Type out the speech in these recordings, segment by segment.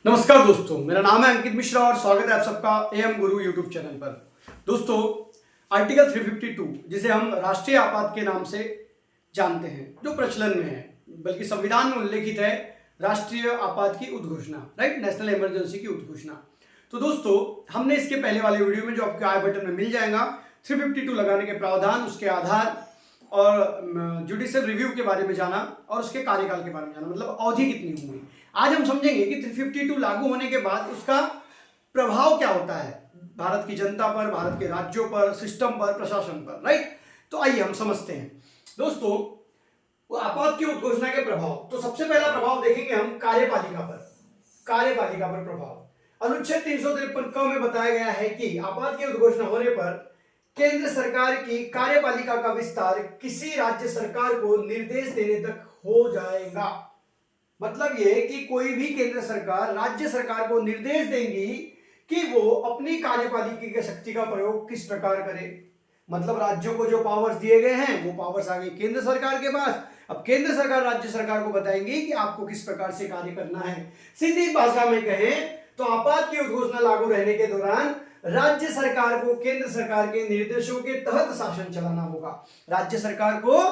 नमस्कार दोस्तों, मेरा नाम है अंकित मिश्रा और स्वागत है आप सबका एएम गुरु यूट्यूब चैनल पर। दोस्तों, आर्टिकल 352 जिसे हम राष्ट्रीय आपात के नाम से जानते हैं, जो प्रचलन में है, बल्कि संविधान में उल्लेखित है राष्ट्रीय आपात की उद्घोषणा, राइट, नेशनल इमरजेंसी की उद्घोषणा। तो दोस्तों, हमने इसके पहले वाले वीडियो में, जो आपके आई बटन में मिल जाएगा, 352 लगाने के प्रावधान, उसके आधार और जुडिशियल रिव्यू के बारे में जाना और उसके कार्यकाल के बारे में जाना, मतलब अवधि कितनी होंगी। आज हम समझेंगे कि 352 लागू होने के बाद उसका प्रभाव क्या होता है भारत की जनता पर, भारत के राज्यों पर, सिस्टम पर, प्रशासन पर, राइट। तो आइए हम समझते हैं दोस्तों, वो आपात की उद्घोषणा के प्रभाव। तो सबसे पहला प्रभाव देखेंगे हम कार्यपालिका पर प्रभाव। अनुच्छेद 353 क में बताया गया है कि आपात की उद्घोषणा होने पर केंद्र सरकार की कार्यपालिका का विस्तार किसी राज्य सरकार को निर्देश देने तक हो जाएगा। मतलब यह कि कोई भी केंद्र सरकार राज्य सरकार को निर्देश देंगी कि वो अपनी कार्यपालिका की शक्ति का प्रयोग किस प्रकार करे। मतलब राज्यों को जो पावर्स दिए गए हैं वो पावर्स आ गई केंद्र सरकार के पास। अब केंद्र सरकार राज्य सरकार को बताएंगी कि आपको किस प्रकार से कार्य करना है। सीधी भाषा में कहें तो आपात की उद्घोषणा लागू रहने के दौरान राज्य सरकार को केंद्र सरकार के निर्देशों के तहत शासन चलाना होगा। राज्य सरकार को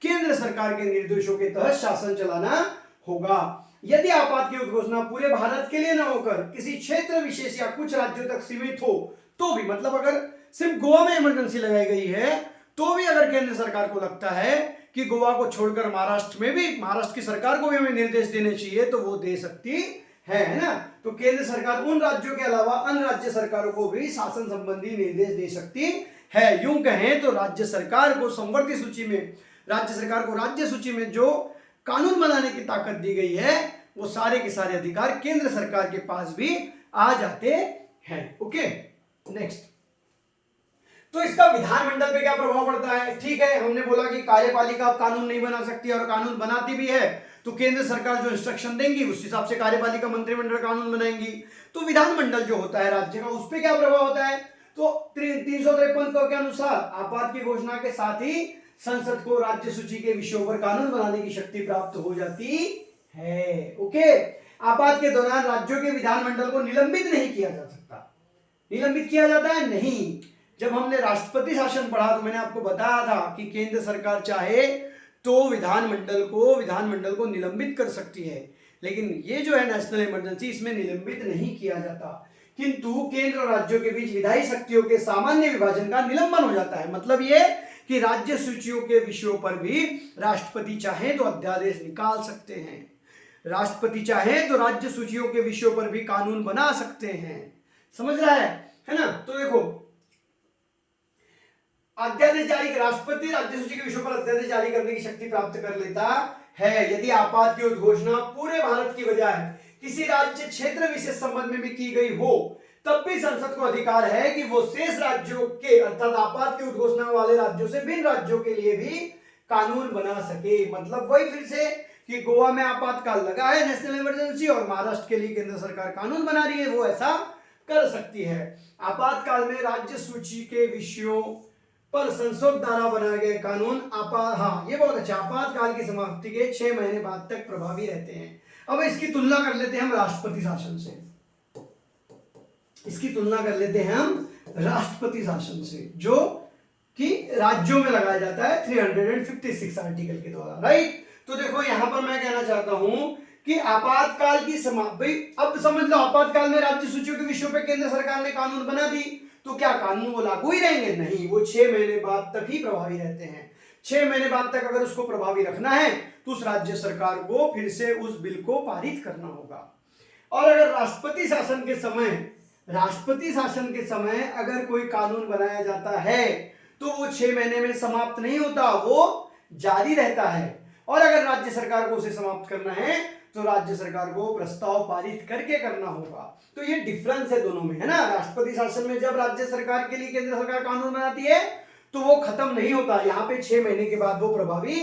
केंद्र सरकार के निर्देशों के तहत शासन चलाना होगा। यदि आपात की उद्घोषणा पूरे भारत के लिए न होकर किसी क्षेत्र विशेष या कुछ राज्यों तक सीमित हो तो भी, मतलब अगर सिर्फ गोवा में इमरजेंसी लगाई गई है तो भी अगर केंद्र सरकार को लगता है कि गोवा को छोड़कर महाराष्ट्र में भी, महाराष्ट्र की सरकार को भी हमें निर्देश देने चाहिए, तो वो दे सकती है ना। तो केंद्र सरकार उन राज्यों के अलावा अन्य राज्य सरकारों को भी शासन संबंधी निर्देश दे सकती है। यूं कहें तो राज्य सरकार को संवर्ती सूची में, राज्य सरकार को राज्य सूची में जो कानून बनाने की ताकत दी गई है वो सारे के सारे अधिकार केंद्र सरकार के पास भी आ जाते हैं। Okay, next. तो इसका विधानमंडल पे क्या प्रभाव पड़ता है? ठीक है, हमने बोला कि कार्यपालिका कानून नहीं बना सकती और कानून बनाती भी है तो केंद्र सरकार जो इंस्ट्रक्शन देंगी उस हिसाब से कार्यपालिका मंत्रिमंडल कानून बनाएंगी। तो विधानमंडल जो होता है राज्य का, उस पर क्या प्रभाव होता है? तो 353 के अनुसार आपात की घोषणा के साथ ही संसद को राज्य सूची के विषयों पर कानून बनाने की शक्ति प्राप्त हो जाती है। ओके, आपात के दौरान राज्यों के विधानमंडल को निलंबित नहीं किया जा सकता। निलंबित किया जाता है नहीं। जब हमने राष्ट्रपति शासन पढ़ा तो मैंने आपको बताया था कि केंद्र सरकार चाहे तो विधानमंडल को निलंबित कर सकती है, लेकिन ये जो है नेशनल इमरजेंसी, इसमें निलंबित नहीं किया जाता, किंतु केंद्र और राज्यों के बीच विधायी शक्तियों के सामान्य विभाजन का निलंबन हो जाता है। मतलब ये कि राज्य सूचियों के विषयों पर भी राष्ट्रपति चाहे तो अध्यादेश निकाल सकते हैं, राष्ट्रपति चाहे तो राज्य सूचियों के विषयों पर भी कानून बना सकते हैं। समझ रहा है ना। तो देखो, अध्यादेश जारी, राष्ट्रपति राज्य सूची के विषयों पर अध्यादेश जारी करने की शक्ति प्राप्त कर लेता है यदि आपात की उद्घोषणा पूरे भारत की बजाय किसी राज्य क्षेत्र विशेष संबंध में भी की गई हो, तब भी संसद को अधिकार है कि वो शेष राज्यों के, अर्थात आपात की उद्घोषणा वाले राज्यों से भिन्न राज्यों के लिए भी कानून बना सके। मतलब वही फिर से कि गोवा में आपातकाल लगा है, नेशनल इमरजेंसी, और महाराष्ट्र के लिए केंद्र सरकार कानून बना रही है, वो ऐसा कर सकती है। आपातकाल में राज्य सूची के विषयों पर संशोधन द्वारा बनाए गए कानून ये बहुत अच्छा, आपातकाल की समाप्ति के 6 महीने बाद तक प्रभावी रहते हैं। अब इसकी तुलना कर लेते हैं हम राष्ट्रपति शासन से। इसकी तुलना कर लेते हैं हम राष्ट्रपति शासन से, जो कि राज्यों में लगाया जाता है 356 आर्टिकल के द्वारा, राइट। तो देखो, यहां पर मैं कहना चाहता हूं कि आपातकाल की समाप्ति, अब समझ लो, आपातकाल में राज्य सूचियों के विषयों पर केंद्र सरकार ने कानून बना दी तो क्या कानून वो लागू ही रहेंगे? नहीं, वो 6 महीने बाद तक ही प्रभावी रहते हैं। 6 महीने बाद तक अगर उसको प्रभावी रखना है तो उस राज्य सरकार को फिर से उस बिल को पारित करना होगा। और अगर राष्ट्रपति शासन के समय अगर कोई कानून बनाया जाता है तो वो 6 महीने में समाप्त नहीं होता, वो जारी रहता है। और अगर राज्य सरकार को उसे समाप्त करना है तो राज्य सरकार को प्रस्ताव पारित करके करना होगा। तो ये डिफरेंस है दोनों में, है ना। राष्ट्रपति शासन में जब राज्य सरकार के लिए केंद्र सरकार कानून बनाती है तो वो खत्म नहीं होता, यहाँ पे 6 महीने के बाद वो प्रभावी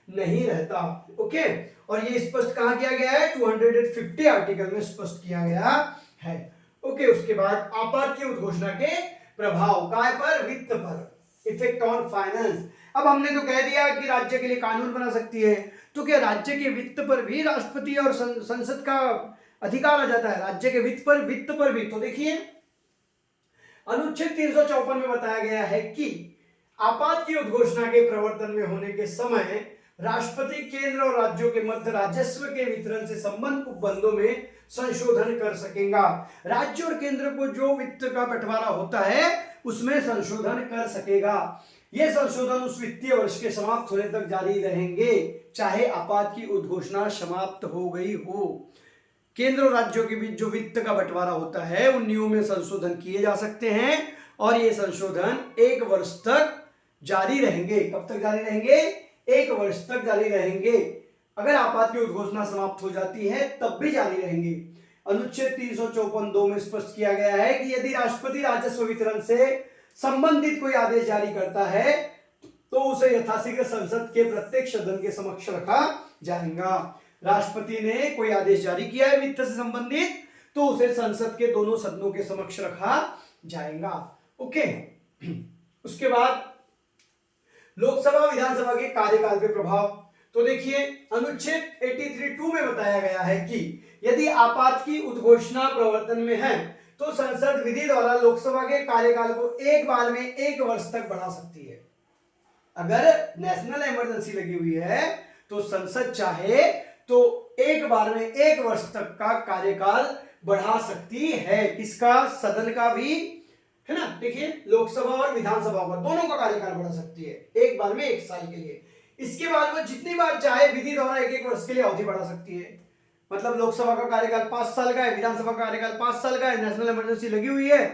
नहीं रहता। ओके, और ये स्पष्ट कहा किया गया है 250 आर्टिकल में स्पष्ट किया गया है। ओके, उसके बाद आपात की उद्घोषणा के प्रभाव काय पर? वित्त पर, इफेक्ट ऑन फाइनेंस। अब हमने तो कह दिया कि राज्य के लिए कानून बना सकती है, तो क्या राज्य के वित्त पर भी राष्ट्रपति और संसद का अधिकार आ जाता है राज्य के वित्त पर भी। तो देखिए अनुच्छेद 354 में बताया गया है कि आपात की उद्घोषणा के प्रवर्तन में होने के समय राष्ट्रपति केंद्र और राज्यों के मध्य राजस्व के वितरण से संबंध उपबंधों में संशोधन कर सकेगा। राज्य और केंद्र को जो वित्त का बंटवारा होता है उसमें संशोधन कर सकेगा। ये संशोधन उस वित्तीय वर्ष के समाप्त होने तक जारी रहेंगे, चाहे आपात की उद्घोषणा समाप्त हो गई हो। केंद्र और राज्यों के बीच जो वित्त का बंटवारा होता है उन नियमों में संशोधन किए जा सकते हैं और ये संशोधन 1 वर्ष तक जारी रहेंगे। कब तक जारी रहेंगे? 1 वर्ष तक जारी रहेंगे। अगर आपात की उद्घोषणा समाप्त हो जाती है तब भी जारी रहेंगे। अनुच्छेद 354(2) में स्पष्ट किया गया है कि यदि राष्ट्रपति राजस्व वितरण से संबंधित कोई आदेश जारी करता है तो उसे यथाशीघ्र संसद के प्रत्येक सदन के समक्ष रखा जाएगा। राष्ट्रपति ने कोई आदेश जारी किया है वित्त से संबंधित तो उसे संसद के दोनों सदनों के समक्ष रखा जाएगा। ओके। उसके बाद लोकसभा विधानसभा के कार्यकाल पे प्रभाव। तो देखिए अनुच्छेद 83(2) में बताया गया है कि यदि आपात की उद्घोषणा प्रवर्तन में है तो संसद विधि द्वारा लोकसभा के कार्यकाल को एक बार में 1 वर्ष तक बढ़ा सकती है। अगर नेशनल इमरजेंसी लगी हुई है तो संसद चाहे तो एक बार में 1 वर्ष तक का कार्यकाल बढ़ा सकती है। किसका? सदन का भी, है ना। देखिए लोकसभा और विधानसभा का दोनों का कार्यकाल बढ़ा सकती है एक बार में 1 साल के लिए। इसके बाद वो जितनी बार चाहे विधि द्वारा 1-1 वर्ष के लिए अवधि बढ़ा सकती है। मतलब लोकसभा का कार्यकाल 5 साल का है, विधानसभा का कार्यकाल 5 साल का है, नेशनल इमरजेंसी लगी हुई है,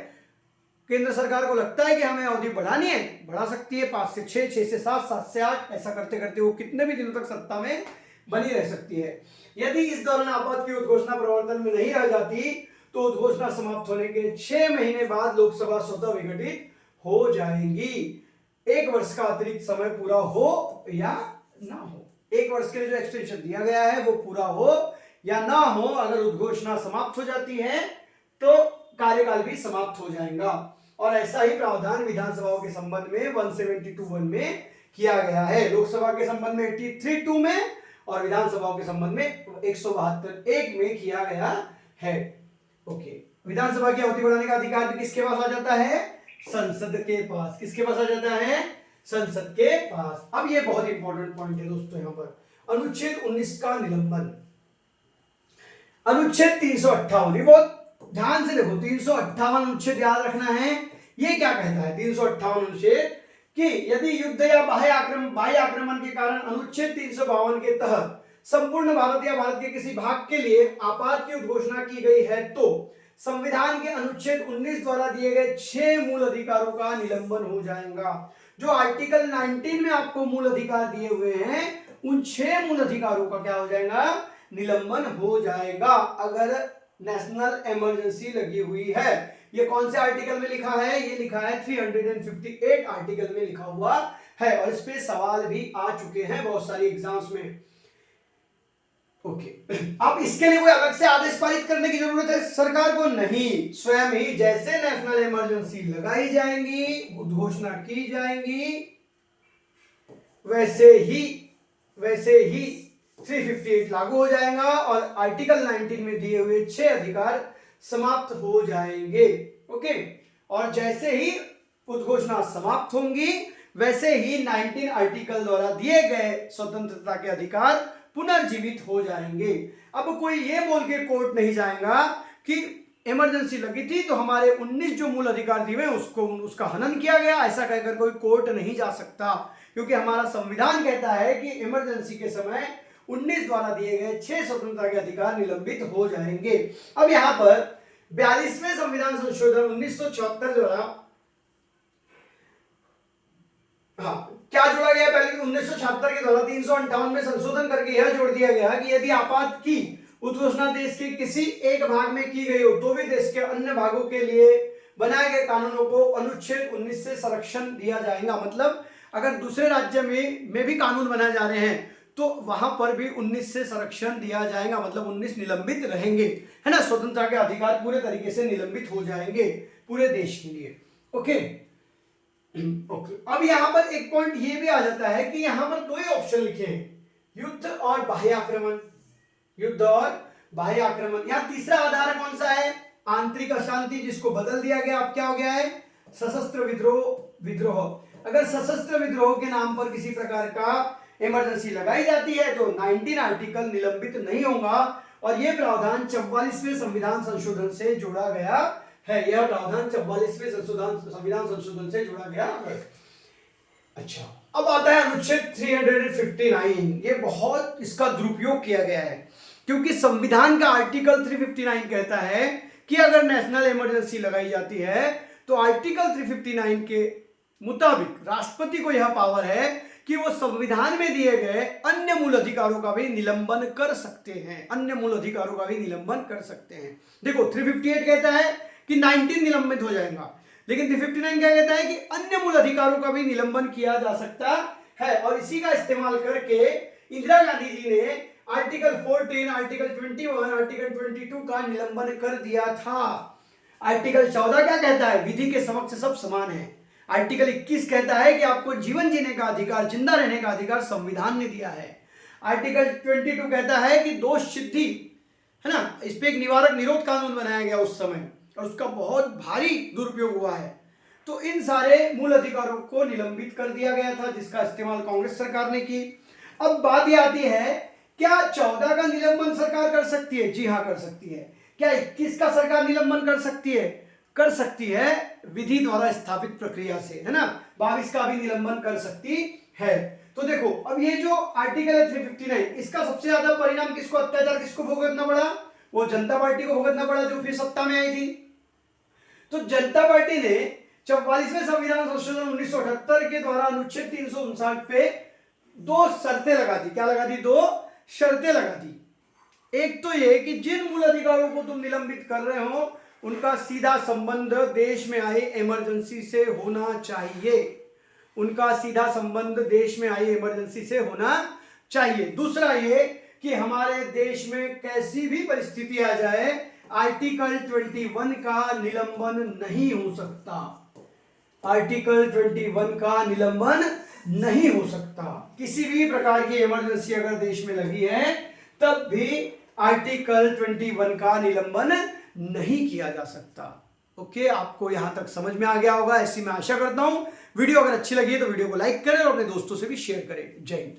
केंद्र सरकार को लगता है कि हमें अवधि बढ़ानी है, बढ़ा सकती है 5 से 6, 6 से 7, 7 से 8, ऐसा करते करते वो कितने भी दिनों तक सत्ता में बनी रह सकती है। यदि इस दौरान आपात की उद्घोषणा प्रवर्तन में नहीं रह जाती तो उद्घोषणा समाप्त होने के 6 महीने बाद लोकसभा स्वतः विघटित हो जाएगी। 1 वर्ष का अतिरिक्त समय पूरा हो या ना हो, 1 वर्ष के लिए जो एक्सटेंशन दिया गया है वो पूरा हो या ना हो, अगर उद्घोषणा समाप्त हो जाती है तो कार्यकाल भी समाप्त हो जाएगा। और ऐसा ही प्रावधान विधानसभाओं के संबंध में 172(1) में किया गया है, लोकसभा के संबंध में 83(2) में और विधानसभाओं के संबंध में 172(1) में किया गया है। ओके। विधानसभा की अवधि बढ़ाने का अधिकार भी किसके पास आ जाता है? संसद के पास। किसके पास आ जाता है? संसद के पास। अब ये बहुत इंपॉर्टेंट पॉइंट है दोस्तों, यहां पर अनुच्छेद 19 का निलंबन। अनुच्छेद 358, ये बहुत ध्यान से देखो, 358 अनुच्छेद याद रखना है। ये क्या कहता है 358 अनुच्छेद? कि यदि युद्ध या बाह्य आक्रमण के कारण अनुच्छेद 352 के तहत संपूर्ण भारत या भारत के किसी भाग के लिए आपात की उद्घोषणा की गई है तो संविधान के अनुच्छेद 19 द्वारा दिए गए 6 मूल अधिकारों का निलंबन हो जाएगा। जो आर्टिकल 19 में आपको मूल अधिकार दिए हुए हैं उन 6 मूल अधिकारों का क्या हो जाएगा? निलंबन हो जाएगा अगर नेशनल इमरजेंसी लगी हुई है। ये कौन से आर्टिकल में लिखा है? ये लिखा है 358 आर्टिकल में लिखा हुआ है और इस पे सवाल भी आ चुके हैं बहुत सारी एग्जाम्स में। ओके। अब इसके लिए कोई अलग से आदेश पारित करने की जरूरत है सरकार को? नहीं, स्वयं ही जैसे नेशनल इमरजेंसी लगाई जाएंगी, उद्घोषणा की जाएंगी, वैसे ही 358 लागू हो जाएगा और आर्टिकल 19 में दिए हुए 6 अधिकार समाप्त हो जाएंगे। ओके। और जैसे ही उद्घोषणा समाप्त होंगी वैसे ही 19 आर्टिकल द्वारा दिए गए स्वतंत्रता के अधिकार पुनर्जीवित हो जाएंगे। अब कोई ये बोल के कोर्ट नहीं जाएगा कि इमरजेंसी लगी थी तो हमारे 19 जो मूल अधिकार दिए उसका हनन किया गया, ऐसा कहकर कोई कोर्ट नहीं जा सकता, क्योंकि हमारा संविधान कहता है कि इमरजेंसी के समय 19 द्वारा दिए गए 6 स्वतंत्रता के अधिकार निलंबित हो जाएंगे। अब यहां पर 42वें संविधान संशोधन 1976 द्वारा क्या जोड़ा गया? पहले 1976 के द्वारा 358 में संशोधन करके यह जोड़ दिया गया कि यदि आपात की उद्घोषणा देश के किसी एक भाग में की गई हो तो भी देश के अन्य भागों के लिए बनाए गए कानूनों को अनुच्छेद 19 से संरक्षण दिया जाएगा। मतलब अगर दूसरे राज्य में भी कानून बनाए जा रहे हैं तो वहां पर भी 19 से संरक्षण दिया जाएगा, मतलब 19 निलंबित रहेंगे, है ना। स्वतंत्रता के अधिकार पूरे तरीके से निलंबित हो जाएंगे पूरे देश के लिए। ओके। अब यहां पर एक पॉइंट ये भी आ जाता है कि यहां पर 2 ही ऑप्शन लिखे हैं, युद्ध और बाह्य आक्रमण। युद्ध और बाह्य आक्रमण। यहाँ तीसरा आधार कौन सा है? आंतरिक अशांति, जिसको बदल दिया गया, अब क्या हो गया है? सशस्त्र विद्रोह। अगर सशस्त्र विद्रोह के नाम पर किसी प्रकार का इमरजेंसी लगाई जाती है तो 19 आर्टिकल निलंबित नहीं होगा, और यह प्रावधान 44वें संविधान संशोधन से जोड़ा गया है। यह प्रावधान 44वें संविधान संशोधन से जोड़ा गया है। अच्छा, अब आता है अनुच्छेद 359। ये बहुत इसका दुरुपयोग किया गया है, क्योंकि संविधान का आर्टिकल 359 कहता है कि अगर नेशनल इमरजेंसी लगाई जाती है तो आर्टिकल 359 के मुताबिक राष्ट्रपति को यह पावर है कि वो संविधान में दिए गए अन्य मूल अधिकारों का भी निलंबन कर सकते हैं। अन्य मूल अधिकारों का भी निलंबन कर सकते हैं। देखो 358 कहता है कि 19 निलंबित हो जाएगा, लेकिन 359 क्या कहता है कि अन्य मूल अधिकारों का भी निलंबन किया जा सकता है। और इसी का इस्तेमाल करके इंदिरा गांधी जी ने आर्टिकल 14, आर्टिकल 21, आर्टिकल 22 का निलंबन कर दिया था। आर्टिकल 14 क्या कहता है? विधि के समक्ष सब समान है। आर्टिकल 21 कहता है कि आपको जीवन जीने का अधिकार, जिंदा रहने का अधिकार संविधान ने दिया है। आर्टिकल 22 कहता है कि दोष सिद्धि, है ना, इस पे एक निवारक निरोध कानून बनाया गया उस समय, और उसका बहुत भारी दुरुपयोग हुआ है। तो इन सारे मूल अधिकारों को निलंबित कर दिया गया था, जिसका इस्तेमाल कांग्रेस सरकार ने की। अब बात यह आती है, क्या 14 का निलंबन सरकार कर सकती है? जी हाँ, कर सकती है। क्या 21 का सरकार निलंबन कर सकती है? कर सकती है, विधि द्वारा स्थापित प्रक्रिया से, है ना। 22 का भी निलंबन कर सकती है। तो देखो, अब ये जो आर्टिकल है 359, इसका सबसे ज्यादा परिणाम किसको, अत्याचार किसको भुगतना पड़ा? वो जनता पार्टी को भुगतना पड़ा, जो फिर सत्ता में आई थी। तो जनता पार्टी ने 44वें संविधान संशोधन 1978 के द्वारा अनुच्छेद 359 पे 2 शर्तें लगा दी। क्या लगा दी? 2 शर्तें लगा दी। एक तो ये कि जिन मूल अधिकारों को तुम निलंबित कर रहे हो उनका सीधा संबंध देश में आई इमरजेंसी से होना चाहिए। उनका सीधा संबंध देश में आई इमरजेंसी से होना चाहिए। दूसरा ये कि हमारे देश में कैसी भी परिस्थिति आ जाए, आर्टिकल 21 का निलंबन नहीं हो सकता। आर्टिकल 21 का निलंबन नहीं हो सकता। किसी भी प्रकार की इमरजेंसी अगर देश में लगी है तब भी आर्टिकल 21 का निलंबन नहीं किया जा सकता। ओके, आपको यहां तक समझ में आ गया होगा, ऐसी मैं आशा करता हूं। वीडियो अगर अच्छी लगी है तो वीडियो को लाइक करें और अपने दोस्तों से भी शेयर करें। जय हिंद।